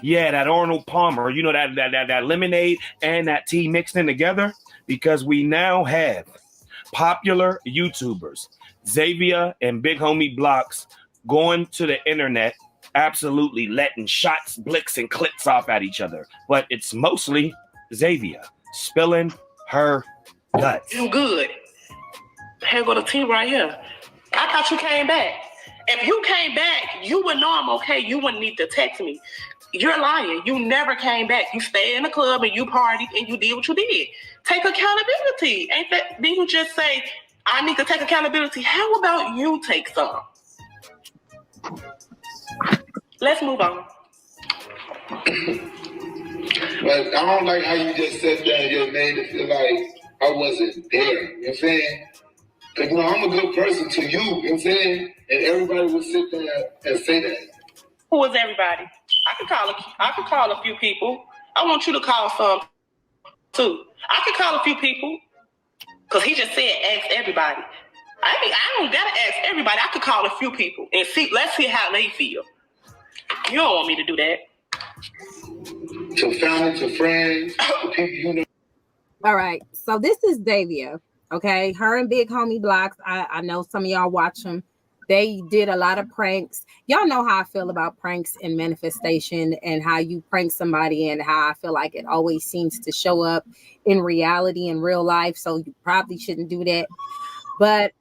Yeah, that Arnold Palmer, you know, that lemonade and that tea mixed in together, because we now have popular YouTubers, Xavier and Big Homie Blocks, going to the internet, absolutely letting shots, blicks, and clicks off at each other. But it's mostly Xavier spilling her guts. You good. Here go the tea right here. I thought you came back. If you came back, you would know I'm okay. You wouldn't need to text me. You're lying. You never came back. You stayed in the club and you partied and you did what you did. Take accountability. Ain't that? Then you just say, I need to take accountability. How about you take some? Let's move on. But I don't like how you just said that and just made it feel like I wasn't there. You know what I'm saying? Because, you know, I'm a good person to you. You know what I'm saying? And everybody will sit there and say that. Who is everybody? I could call a few people. I want you to call some too. I could call a few people because he just said ask everybody. I mean, I don't gotta ask everybody. I could call a few people and see. Let's see how they feel. You don't want me to do that. To family, to friends, to people you know. All right. So this is Davia. Okay, her and Big Homie Blocks. I know some of y'all watch them. They did a lot of pranks. Y'all know how I feel about pranks and manifestation and how you prank somebody and how I feel like it always seems to show up in reality in real life. So you probably shouldn't do that. But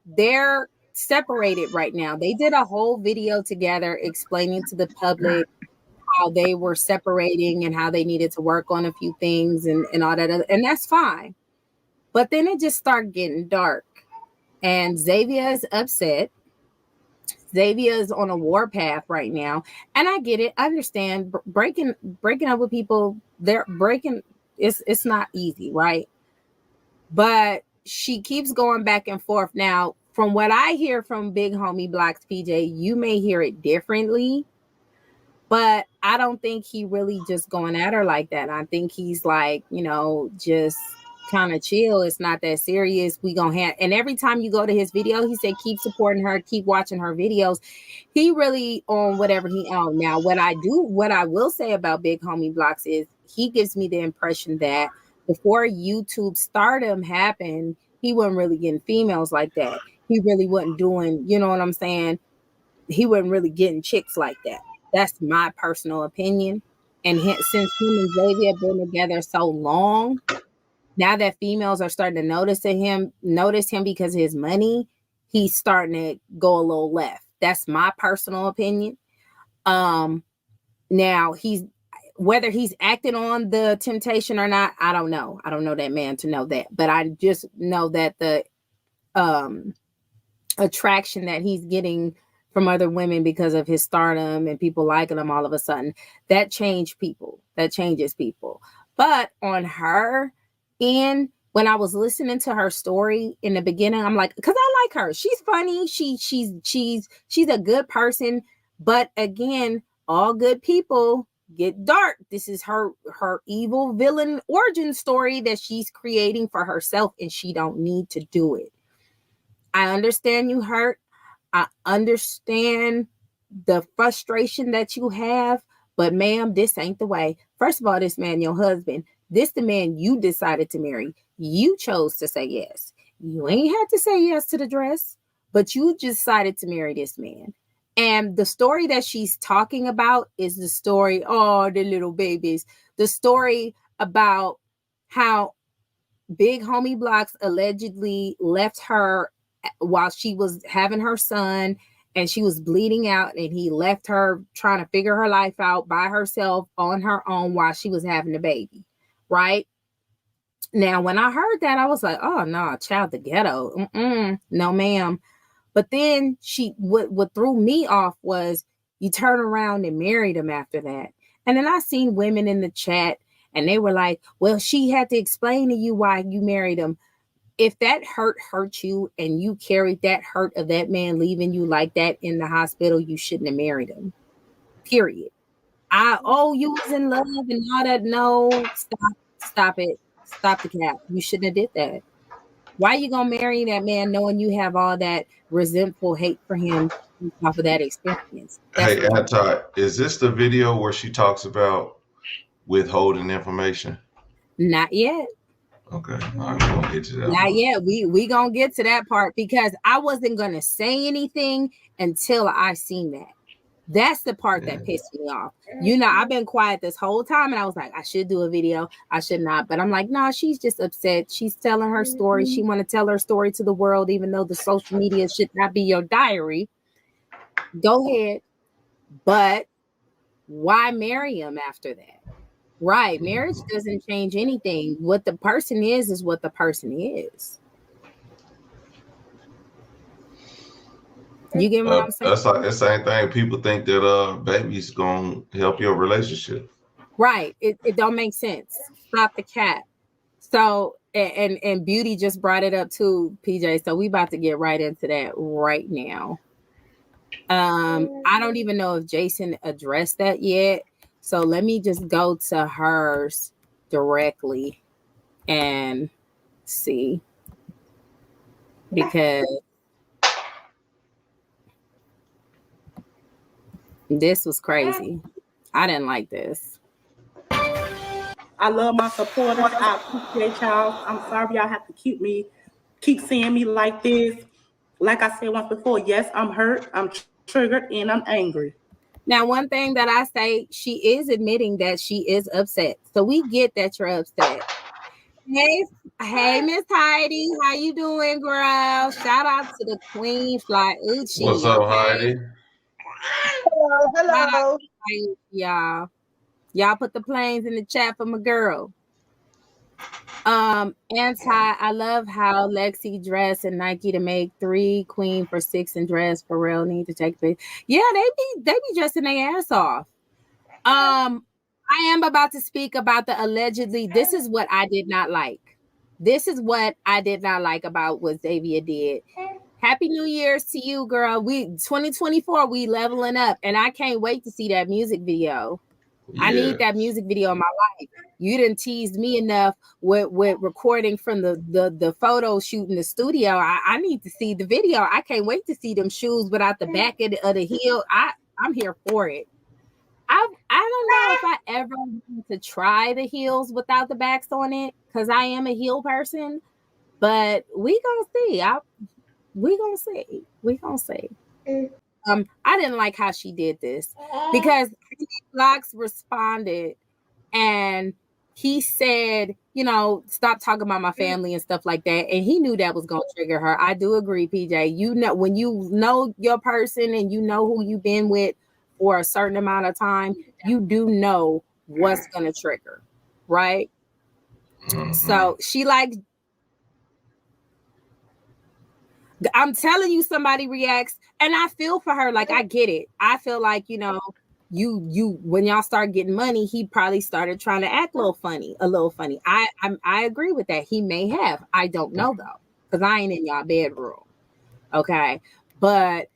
they're separated right now. They did a whole video together explaining to the public how they were separating and how they needed to work on a few things and all that. And that's fine. But then it just started getting dark. And Xavier is upset. Xavier is on a war path right now. And I get it. I understand breaking up with people, they're breaking, it's not easy, right? But she keeps going back and forth. Now, from what I hear from Big Homie Blocks, PJ, you may hear it differently. But I don't think he really just going at her like that. I think he's like, you know, just kind of chill. It's not that serious. We gonna have, and every time you go to his video, he said keep supporting her, keep watching her videos. He really on whatever he on. Now, what I will say about Big Homie Blocks is he gives me the impression that before YouTube stardom happened, he wasn't really getting females like that. He really wasn't doing, you know what I'm saying? He wasn't really getting chicks like that. That's my personal opinion. And since him and Xavier have been together so long, now that females are starting to notice him because of his money, he's starting to go a little left. That's my personal opinion. Now whether he's acting on the temptation or not, I don't know. I don't know that man to know that, but I just know that the attraction that he's getting from other women because of his stardom and people liking him all of a sudden, that changes people. But on her end, when I was listening to her story in the beginning, I'm like, because I like her. She's funny. She's a good person. But again, all good people get dark. This is her evil villain origin story that she's creating for herself, and she don't need to do it. I understand you hurt. I understand the frustration that you have, but ma'am, this ain't the way. First of all, this man, your husband, this the man you decided to marry. You chose to say yes. You ain't had to say yes to the dress, but you decided to marry this man. And the story that she's talking about is the story, oh, the little babies, the story about how Big Homie Blocks allegedly left her while she was having her son and she was bleeding out, and he left her trying to figure her life out by herself on her own while she was having the baby. Right now, when I heard that, I was like, oh no, child, the ghetto. No, ma'am. But then what threw me off was you turn around and married him after that. And then I seen women in the chat and they were like, well, she had to explain to you why you married him. If that hurt you and you carried that hurt of that man leaving you like that in the hospital, you shouldn't have married him. Period. You was in love and all that. No, stop it. Stop the cap. You shouldn't have did that. Why you gonna marry that man knowing you have all that resentful hate for him off of that experience. That's Hey, what you Anti, is this the video where she talks about withholding information? not yet. Okay, all right, we're gonna get to that Not one. yet. We gonna get to that part because I wasn't gonna say anything until I seen that. That's the part that pissed me off. I've been quiet this whole time, and I was like, I should do a video. I should not, but I'm like, no, she's just upset. She's telling her story. She want to tell her story to the world, even though the social media should not be your diary. Go ahead, but why marry him after that? Right? Marriage doesn't change anything. What the person is what the person is. You get what I'm saying? That's like the same thing. People think that baby's gonna help your relationship. Right. It don't make sense. Stop the cat. So and Beauty just brought it up too, PJ. So we about to get right into that right now. I don't even know if Jason addressed that yet. So let me just go to hers directly and see. Because this was crazy. I didn't like this. I love my supporters. I appreciate y'all. I'm sorry y'all have to keep seeing me like this. Like I said once before, yes, I'm hurt, I'm triggered, and I'm angry. Now, one thing that I say, she is admitting that she is upset. So we get that you're upset. Hey, Miss Heidi, how you doing, girl? Shout out to the Queen Fly Uchi. What's up, Heidi? Hello. Y'all. Y'all put the planes in the chat for my girl. I love how Lexi dressed and Nike to make 3, Queen for 6 and dress for real. Need to take a picture. Yeah, they be dressing their ass off. I am about to speak about the allegedly. This is what I did not like. This is what I did not like about what Xavier did. Happy New Year's to you, girl. 2024, we leveling up, and I can't wait to see that music video. Yeah. I need that music video in my life. You didn't tease me enough with recording from the photo shoot in the studio. I need to see the video. I can't wait to see them shoes without the back of the heel. I'm here for it. I don't know if I ever want to try the heels without the backs on it because I am a heel person, but we gonna see. We gonna see. I didn't like how she did this because Locks responded and he said, stop talking about my family and stuff like that. And he knew that was going to trigger her. I do agree, PJ. When you know your person and you know who you've been with for a certain amount of time, you do know what's going to trigger, right? Mm-hmm. So she I'm telling you, somebody reacts, and I feel for her. Like, I get it. I feel like, you when y'all start getting money, he probably started trying to act a little funny. I agree with that. He may have. I don't know though, because I ain't in y'all bedroom. Okay, but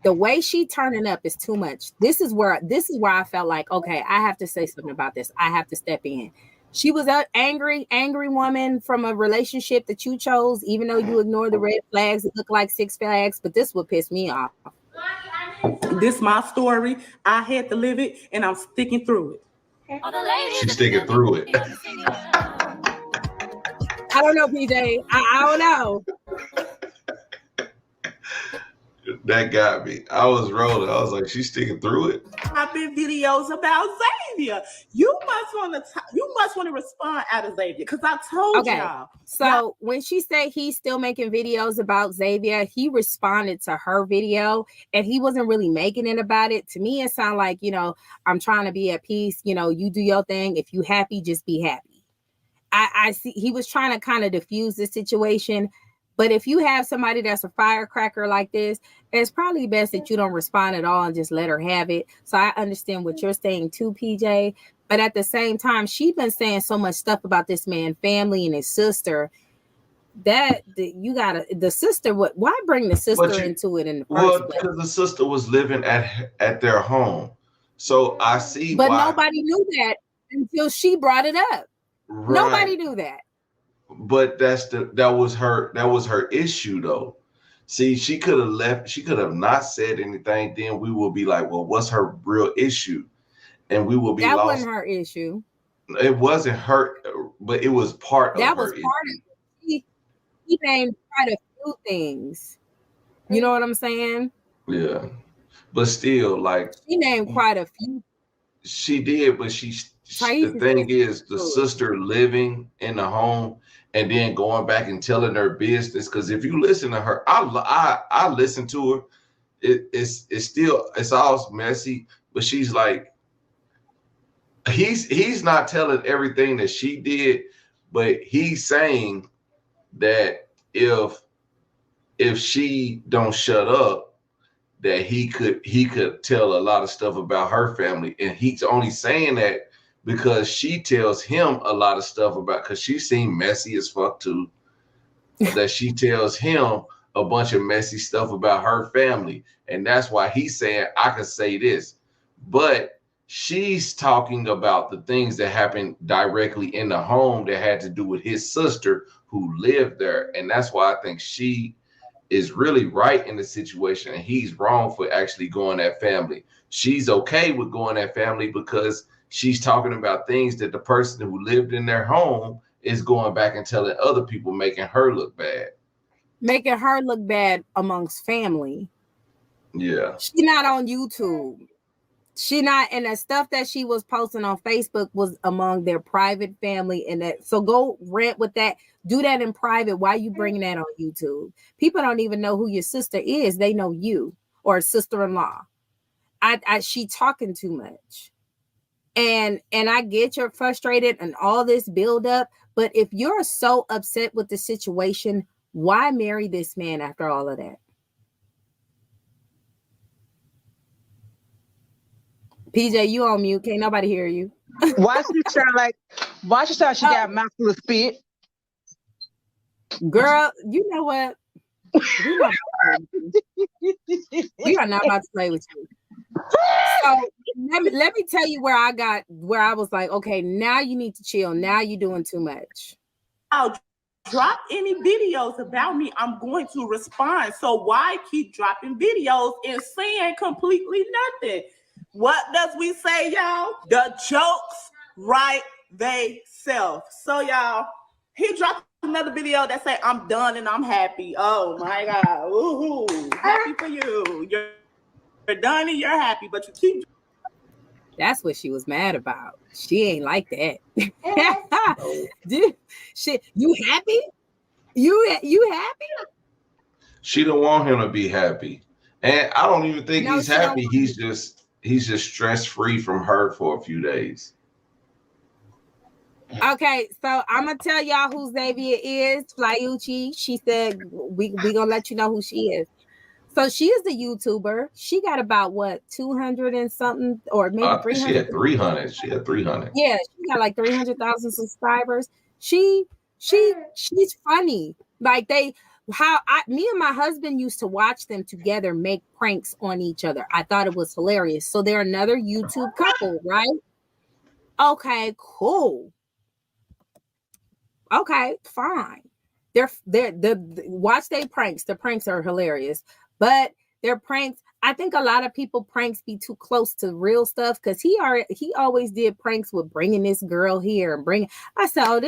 the way she turning up is too much. This is where I felt like, okay, I have to say something about this. I have to step in. She was an angry woman from a relationship that you chose, even though you ignored the red flags. It looked like 6 flags, but this would piss me off. This is my story. I had to live it, and I'm sticking through it. She's sticking through it. I don't know, PJ. I don't know. That got me. I was rolling. I was like, she's sticking through it. I've been videos about Xavier. You must want to respond out of Xavier because I told y'all. So when she said he's still making videos about Xavier, he responded to her video and he wasn't really making it about it. To me, it sounded like, I'm trying to be at peace. You do your thing. If you happy, just be happy. I see he was trying to kind of diffuse the situation. But if you have somebody that's a firecracker like this, it's probably best that you don't respond at all and just let her have it. So I understand what you're saying too, PJ. But at the same time, she's been saying so much stuff about this man's family and his sister that the sister. Why bring the sister into it in the first place? Because the sister was living at their home. So I see but why. Nobody knew that until she brought it up. Right. Nobody knew that. But that was her issue though. See, she could have left. She could have not said anything. Then we will be like, well, what's her real issue? And we will be That lost. wasn't her issue. It wasn't her, but it was part That of her was issue. part of it. He named quite a few things. You know what I'm saying? Yeah. But still, like, She named quite a few. she did, but the thing is, the sister living in the home and then going back and telling her business. Because if you listen to her, I listen to her. It's all messy, but she's like, he's not telling everything that she did, but he's saying that if she don't shut up, that he could tell a lot of stuff about her family, and he's only saying that because she tells him a lot of stuff about, because she seemed messy as fuck too, that she tells him a bunch of messy stuff about her family, and that's why he's saying I could say this, but she's talking about the things that happened directly in the home that had to do with his sister who lived there, and that's why I think she is really right in the situation and he's wrong for actually going that family. She's okay with going that family because she's talking about things that the person who lived in their home is going back and telling other people, making her look bad. Making her look bad amongst family. Yeah. She's not on YouTube. She not, and the stuff that she was posting on Facebook was among their private family, and that, so go rant with that. Do that in private. Why are you bringing that on YouTube? People don't even know who your sister is. They know you or sister-in-law. She talking too much, and I get you're frustrated and all this build up. But if you're so upset with the situation, why marry this man after all of that? PJ, you on mute. Can't nobody hear you. Why she sound like? Why she sound? She got a mouthful of spit. Girl, you know what? We are not about to play with you. So let me tell you where I was like, okay, now you need to chill. Now you're doing too much. I'll drop any videos about me, I'm going to respond. So why keep dropping videos and saying completely nothing? What does we say, y'all? The jokes write they self. So y'all, he dropped another video that say I'm done and I'm happy. Oh my God. Woohoo. Happy for you. You're done and you're happy, but you keep. That's what she was mad about. She ain't like that. Dude, shit, you happy? You happy? She don't want him to be happy. And I don't even think he's happy. He's just stress-free from her for a few days. Okay, so I'm gonna tell y'all who Xavier is. Flyucci. She said we gonna let you know who she is. So she is a YouTuber. She got about what 200 and something, or maybe 300. She had 300. She had 300. Yeah, she got like 300,000 subscribers. She's funny. Like me and my husband used to watch them together make pranks on each other. I thought it was hilarious. So they're another YouTube couple, right? Okay, cool. Okay, fine. They're watch their pranks. The pranks are hilarious, but their pranks. I think a lot of people pranks be too close to real stuff because he always did pranks with bringing this girl here and bring. I said, oh,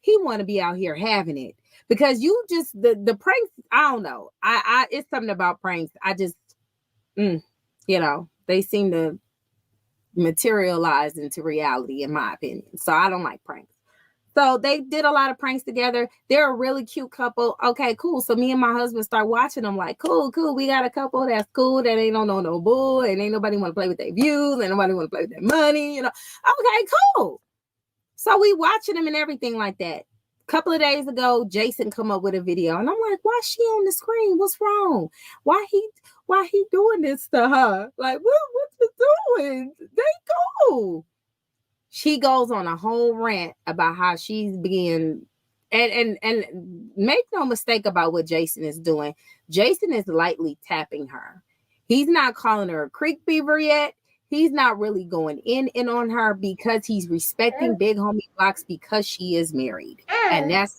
he want to be out here having it because you just the pranks. I don't know. I it's something about pranks. I just they seem to materialize into reality in my opinion. So I don't like pranks. So they did a lot of pranks together. They're a really cute couple. Okay, cool. So me and my husband start watching them like, cool. We got a couple that's cool. That ain't no bull. And ain't nobody want to play with their views. And nobody want to play with their money. Okay, cool. So we watching them and everything like that. A couple of days ago, Jason come up with a video. And I'm like, why is she on the screen? What's wrong? Why he doing this to her? Like, what you doing? They cool. She goes on a whole rant about how she's being, and make no mistake about what Jason is doing. Jason is lightly tapping her. He's not calling her a creek beaver yet. He's not really going in on her because he's respecting Big Homie Blocks because she is married. And that's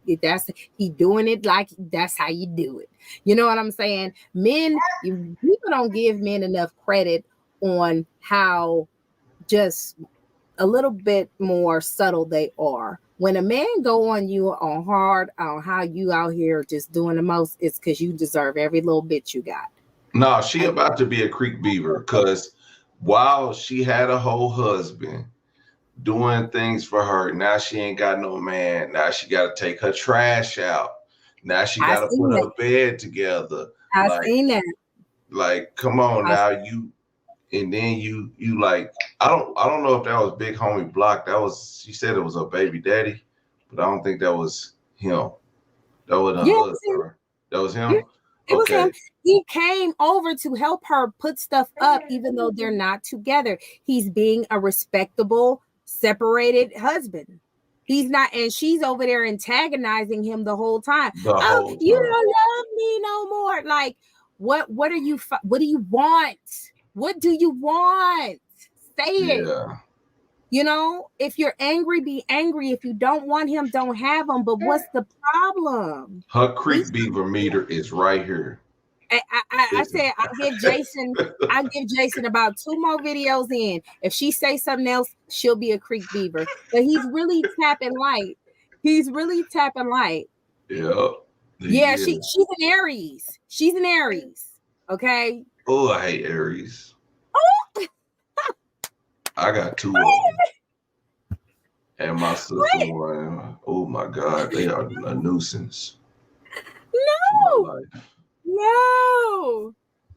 he doing it like that's how you do it. You know what I'm saying? People don't give men enough credit on how just a little bit more subtle they are. When a man go on you on hard on how you out here just doing the most, it's because you deserve every little bit you got. No, she about to be a creek beaver because while she had a whole husband doing things for her, now she ain't got no man. Now she got to take her trash out. Now she got to put her bed together. I seen that. Like, come on now, you. And then you like, I don't know if that was Big Homie Block. She said it was her baby daddy, but I don't think that was him. That was her husband. That was him? It was him. He came over to help her put stuff up, even though they're not together. He's being a respectable, separated husband. He's not, and she's over there antagonizing him the whole time. You don't love me no more. Like, what do you want? What do you want? Say it. Yeah. You know, if you're angry, be angry. If you don't want him, don't have him. But what's the problem? Her creek beaver meter is right here. I said I give Jason about 2 more videos in. If she say something else, she'll be a creek beaver. But he's really tapping light. Yeah, she's an Aries. She's an Aries. Okay. Oh, I hate Aries. Oh. I got 2 of them. And my sister one. Oh my God, they are a nuisance.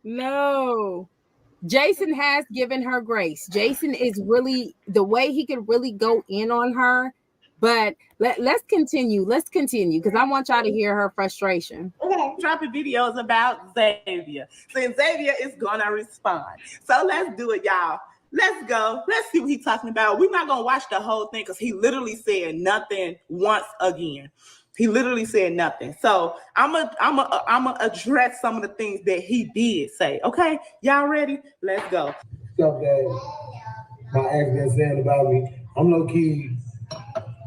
No. Jason has given her grace. Jason is really the way he could really go in on her. But let's continue because I want y'all to hear her frustration. Dropping videos about Xavier. Since Xavier is gonna respond. So let's do it, y'all. Let's go. Let's see what he's talking about. We're not gonna watch the whole thing because he literally said nothing once again. He literally said nothing. So I'm gonna address some of the things that he did say. Okay, y'all ready? Let's go. Stuff that my ex been saying about me, I'm low key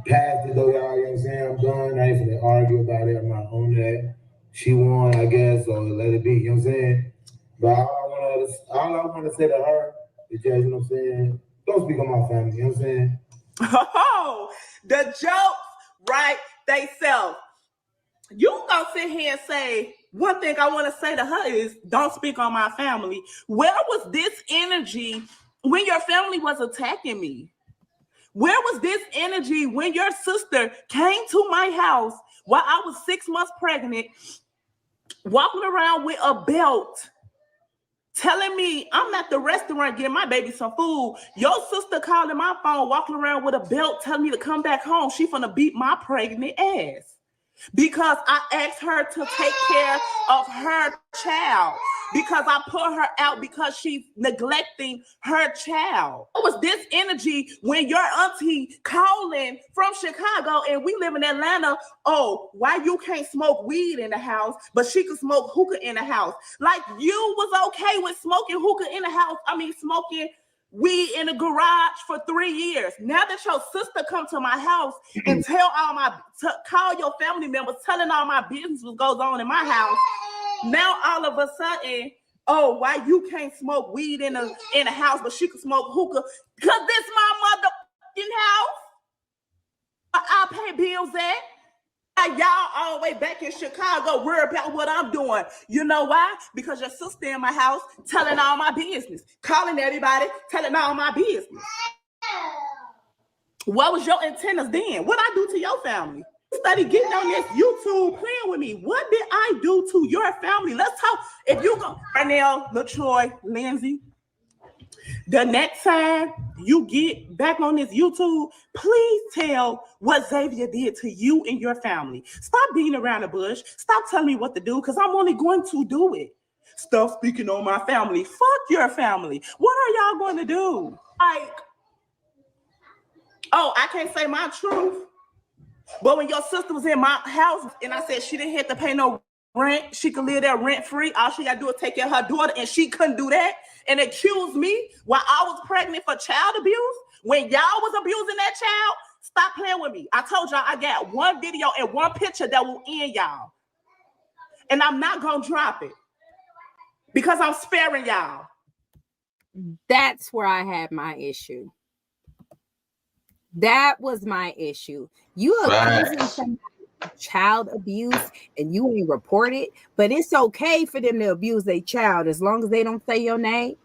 past it though, y'all. You know what I'm saying? I'm done. I ain't gonna argue about it. I'm not on that. She won, I guess, so let it be. You know what I'm saying? But all I want to say to her is just, you know what I'm saying? Don't speak on my family. You know what I'm saying? Oh, the jokes, right? They self. You gonna sit here and say, one thing I want to say to her is, don't speak on my family. Where was this energy when your family was attacking me? Where was this energy when your sister came to my house while I was 6 months pregnant, walking around with a belt, telling me I'm at the restaurant getting my baby some food? Your sister calling my phone, walking around with a belt, telling me to come back home. She finna beat my pregnant ass because I asked her to take care of her child, because I put her out because she's neglecting her child. What was this energy when your auntie calling from Chicago and we live in Atlanta? Oh, why you can't smoke weed in the house, but she can smoke hookah in the house? Like, you was okay with smoking hookah in the house. I mean, smoking weed in the garage for 3 years. Now that your sister come to my house and call your family members, telling all my business what goes on in my house, now all of a sudden, oh, why you can't smoke weed in the house, but she can smoke hookah? Because this my motherfucking house. I pay bills at. Y'all all the way back in Chicago worry about what I'm doing. You know why? Because your sister in my house telling all my business, calling everybody, telling all my business. What was your antennas then? What I do to your family? Study getting on this YouTube playing with me. What did I do to your family? Let's talk. If you go, Arnell, LaTroy, Lindsay, the next time you get back on this YouTube, please tell what Xavier did to you and your family. Stop beating around the bush. Stop telling me what to do, because I'm only going to do it. Stop speaking on my family. Fuck your family. What are y'all going to do? Like, oh, I can't say my truth. But when your sister was in my house and I said she didn't have to pay no rent, she could live there rent free, all she got to do is take care of her daughter, and she couldn't do that and accuse me while I was pregnant for child abuse, when y'all was abusing that child, Stop playing with me. I told y'all I got one video and one picture that will end y'all. And I'm not going to drop it because I'm sparing y'all. That's where I had my issue. That was my issue. You accusing somebody of child abuse and you ain't report it, but it's okay for them to abuse their child as long as they don't say your name.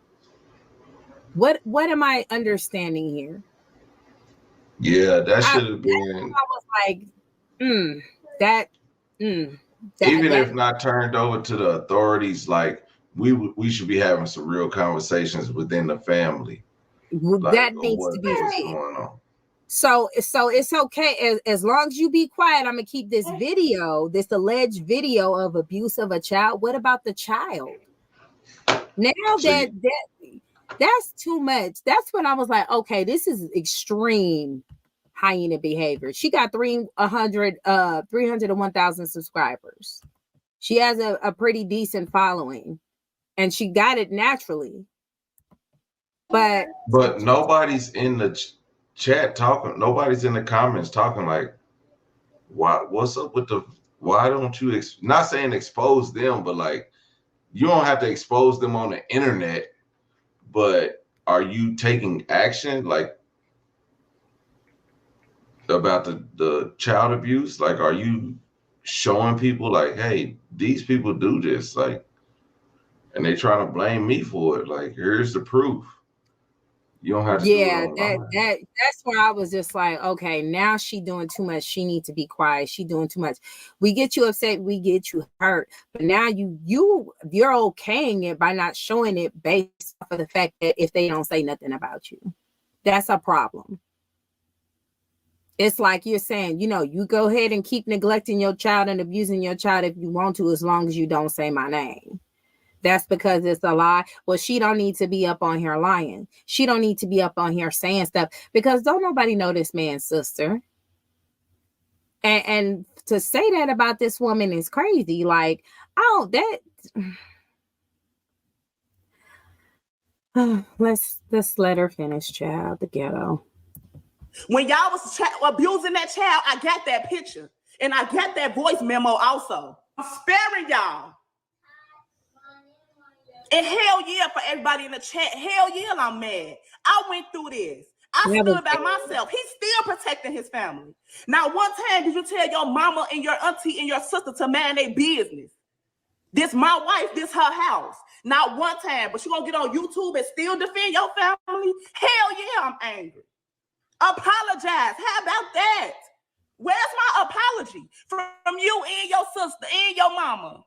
What am I understanding here? Yeah, that should have been. I was like, that even if not turned over to the authorities, like we should be having some real conversations within the family. Like, that needs to be going on. So it's okay as long as you be quiet. I'm gonna keep this video, this alleged video of abuse of a child. What about the child? Now that's too much. That's when I was like, okay, this is extreme hyena behavior. She got 301,000 subscribers. She has a pretty decent following, and she got it naturally. But nobody's in the chat talking. Nobody's in the comments talking like, what's up with the? Why don't you? Not saying expose them, but like, you don't have to expose them on the internet. But are you taking action, like, about the child abuse? Like, are you showing people like, hey, these people do this, like, and they trying to blame me for it? Like, here's the proof. You don't have to. Yeah, that's where I was just like, okay, now she doing too much. She needs to be quiet. She doing too much. We get you upset, we get you hurt, but now you're okaying it by not showing it based off of the fact that if they don't say nothing about you, that's a problem. It's like you're saying, you go ahead and keep neglecting your child and abusing your child if you want to, as long as you don't say my name. That's because it's a lie. Well, she don't need to be up on here lying. She don't need to be up on here saying stuff because don't nobody know this man's sister. And to say that about this woman is crazy. Like, let's let her finish, child. The ghetto. When y'all was abusing that child, I got that picture and I got that voice memo also. I'm sparing y'all. And hell yeah for everybody in the chat. Hell yeah, I'm mad. I went through this. I stood by myself. He's still protecting his family. Now, one time did you tell your mama and your auntie and your sister to mind their business? This my wife, this her house. Not one time, but you gonna get on YouTube and still defend your family? Hell yeah, I'm angry. Apologize. How about that? Where's my apology from you and your sister and your mama?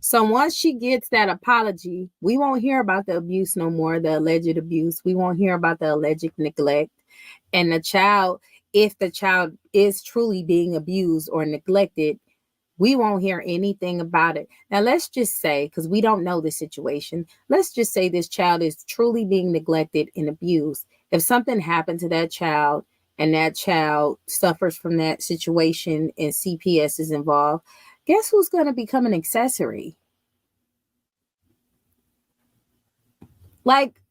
So once she gets that apology, we won't hear about the abuse no more, the alleged abuse. We won't hear about the alleged neglect. And the child, if the child is truly being abused or neglected, we won't hear anything about it. Now, let's just say, because we don't know the situation, let's just say this child is truly being neglected and abused. If something happened to that child and that child suffers from that situation and CPS is involved, guess who's going to become an accessory? Like,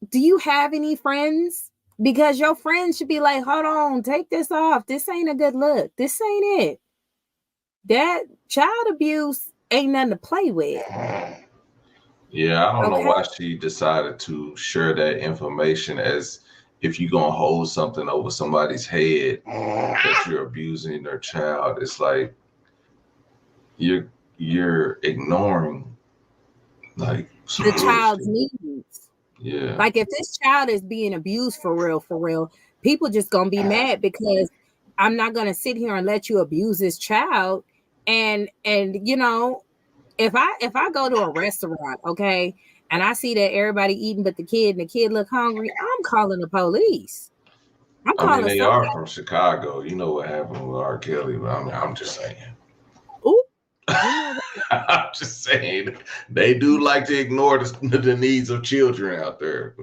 do you have any friends? Because your friends should be like, hold on, take this off. This ain't a good look. This ain't it. That child abuse ain't nothing to play with. Yeah, I don't know why she decided to share that information, as if you're going to hold something over somebody's head that you're abusing their child. It's like, you're ignoring like the child's needs. Yeah. Like if this child is being abused for real, people just gonna be mad because I'm not gonna sit here and let you abuse this child. And if I go to a restaurant, okay, and I see that everybody eating but the kid and the kid look hungry, I'm calling the police. They are from Chicago. You know what happened with R. Kelly, but I'm just saying. Ooh. I'm just saying they do like to ignore the needs of children out there.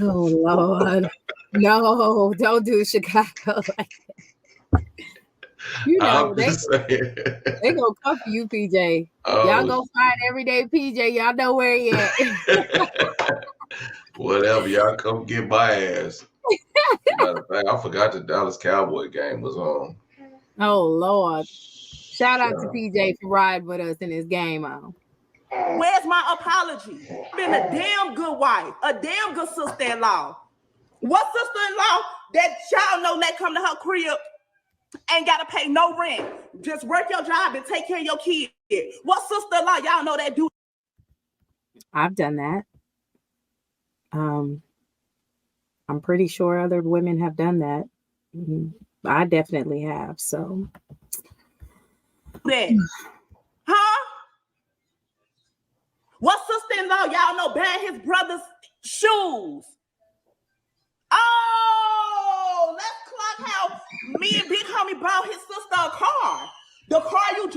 Oh Lord, no! Don't do Chicago like that. They gonna come for you, PJ. Y'all go find everyday PJ. Y'all know where he at. Whatever, y'all come get my ass. Matter of fact, I forgot the Dallas Cowboy game was on. Oh Lord. Shout out to PJ for riding with us in this game on. Where's my apology? Been a damn good wife, a damn good sister-in-law. What sister-in-law that y'all know that come to her crib ain't gotta pay no rent? Just work your job and take care of your kids. What sister-in-law y'all know that do? I've done that. I'm pretty sure other women have done that. I definitely have. So, that. Huh? What sister-in-law y'all know buying his brother's shoes? Oh, let's clock how me and Big Homie bought his sister a car. The car you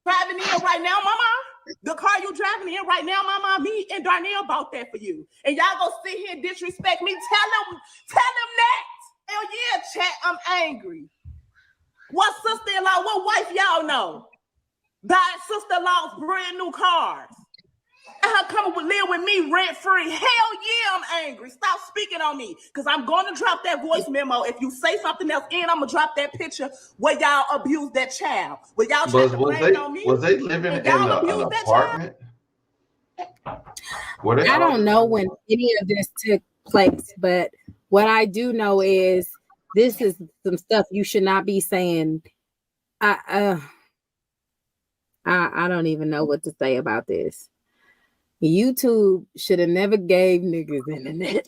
driving in right now, mama? The car you driving in right now, mama? Me and Darnell bought that for you. And y'all go sit here and disrespect me. Tell them that. Hell yeah, chat, I'm angry. What sister-in-law, what wife y'all know? Buying sister-in-law's brand new cars. And her coming live with me rent-free. Hell yeah, I'm angry. Stop speaking on me. Because I'm going to drop that voice memo. If you say something else in, I'm going to drop that picture where y'all abused that child. Where y'all tried to blame it on me. Was they living in an apartment? I don't know when any of this took place, but what I do know is this is some stuff you should not be saying. I don't even know what to say about this. YouTube should have never gave niggas internet,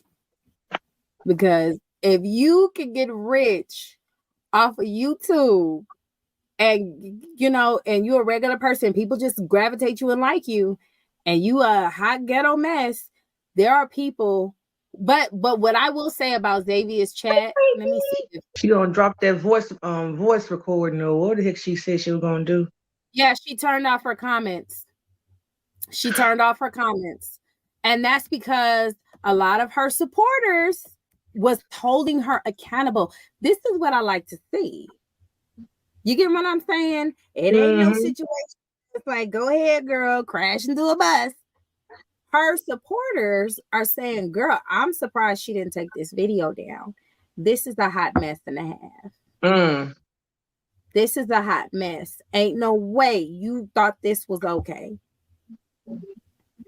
because if you can get rich off of YouTube and and you're a regular person, people just gravitate you and like you, and you a hot ghetto mess, there are people. But what I will say about Xavier's chat, let me see. She gonna drop that voice recording, or what the heck she said she was gonna do. Yeah, she turned off her comments. And that's because a lot of her supporters was holding her accountable. This is what I like to see. You get what I'm saying? It ain't no situation. It's like, go ahead, girl, crash into a bus. Her supporters are saying, girl, I'm surprised she didn't take this video down. This is a hot mess and a half. This is a hot mess. Ain't no way you thought this was okay.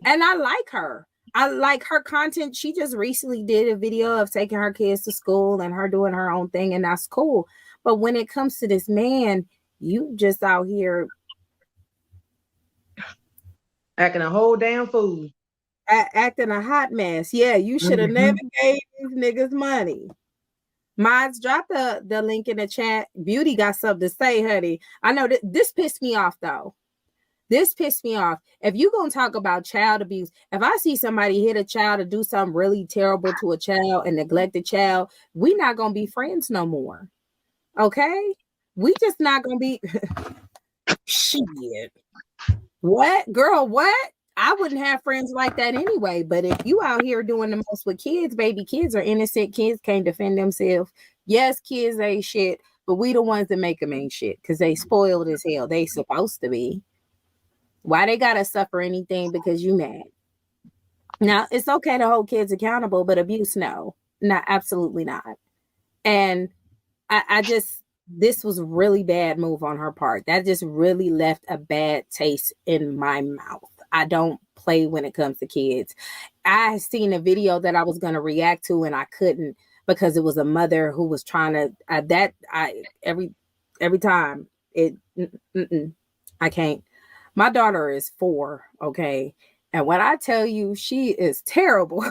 And I like her. I like her content. She just recently did a video of taking her kids to school and her doing her own thing, and that's cool. But when it comes to this man, you just out here acting a whole damn fool. Acting a hot mess. Yeah, you should have never gave these niggas money. Mods, drop the link in the chat. Beauty got something to say, honey. I know this pissed me off, though. This pissed me off. If you gonna talk about child abuse, if I see somebody hit a child or do something really terrible to a child and neglect the child, we not gonna be friends no more. Okay? We just not gonna be shit. What? Girl, what? I wouldn't have friends like that anyway. But if you out here doing the most with kids, baby, kids are innocent. Kids can't defend themselves. Yes, kids ain't shit, but we the ones that make them ain't shit because they spoiled as hell. They supposed to be. Why they gotta suffer anything because you mad? Now, it's okay to hold kids accountable, but abuse, no. Not, absolutely not. And I just, this was a really bad move on her part. That just really left a bad taste in my mouth. I don't play when it comes to kids. I seen a video that I was going to react to and I couldn't because it was a mother who was trying to, every time I can't. My daughter is 4, okay? And when I tell you she is terrible,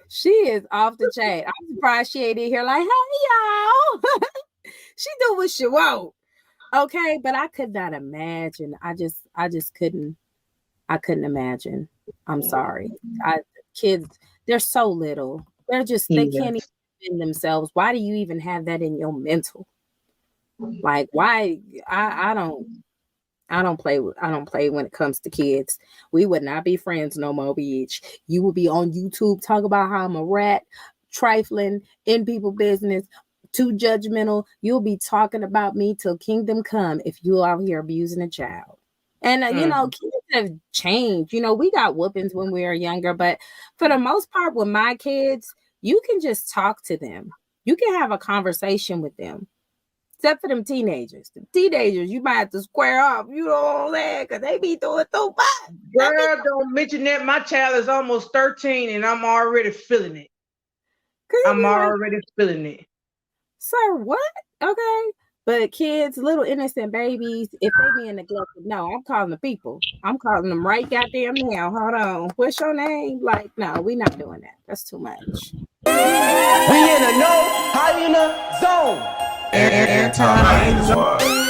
she is off the chain. I'm surprised she ain't in here like, hey, y'all. She do what she want. Okay, but I could not imagine. I just couldn't. I couldn't imagine. I'm sorry. Kids, they're so little. They can't even defend themselves. Why do you even have that in your mental? Like, why? I don't play when it comes to kids. We would not be friends no more, bitch. You would be on YouTube talking about how I'm a rat, trifling, in people business, too judgmental. You'll be talking about me till kingdom come if you out here abusing a child. And kids have changed. We got whoopings when we were younger, but for the most part, with my kids, you can just talk to them. You can have a conversation with them. Except for them teenagers. The teenagers, you might have to square up. You know what I'm saying? Because they be doing too much. Girl, don't mention that. My child is almost 13 and I'm already feeling it. I'm already feeling it. Sir, what? Okay. But kids, little innocent babies, if they being neglected, no, I'm calling the people. I'm calling them right goddamn now. Hold on. What's your name? Like, no, we're not doing that. That's too much. We in a no hyena zone. Anti-hyena.